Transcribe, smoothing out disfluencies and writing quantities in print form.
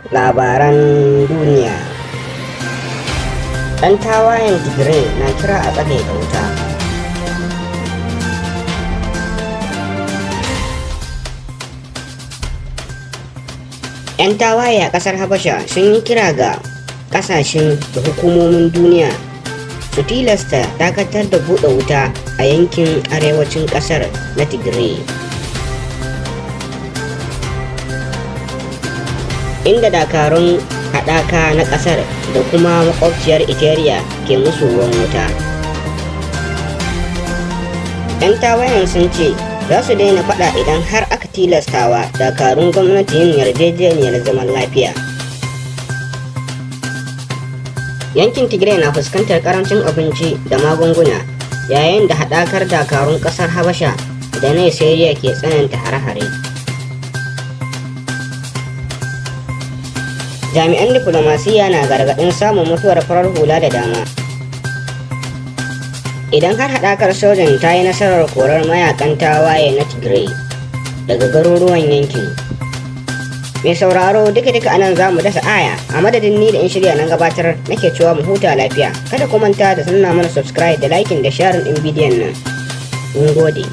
Labaran duniya. Ɗan tawayen Tigray na kira a tsagaita wuta. ‘Yan tawaye a ƙasar Habasha sun yi kira ga ƙasashen da hukumomin duniya su tilasta dakatar da buɗe wuta a yankin arewacin ƙasar na Tigray, inda dakarun haɗaka na ƙasar da kuma makwabciyar Eritrea ke musu ruwan wuta. 'Yan tawayen sun ce za su daina faɗa idan har aka tilastawa dakarun gwamnati yin yarjejeniyar zaman lafiya. Yankin Tigray na fuskantar karancin abinci da magunguna, yayin da haɗakar dakarun ƙasar Habasha da na Syria ke tsananta hare-hare. Jami'an diflomasiyya na gargaɗin samun mutuwar farar hula da dama idan har haɗakar sojan ta yi nasarar korar mayakan tawaye na Tigray daga garuruwan yankin. Mai sauraro, duka anan za mu dasa aya. A madadin ni da in shirya nan gabatar nake cewa mu huta lafiya. Kada ku manta da sanna mana subscribe da liking da sharing ɗin bidiyon nan. Mun gode.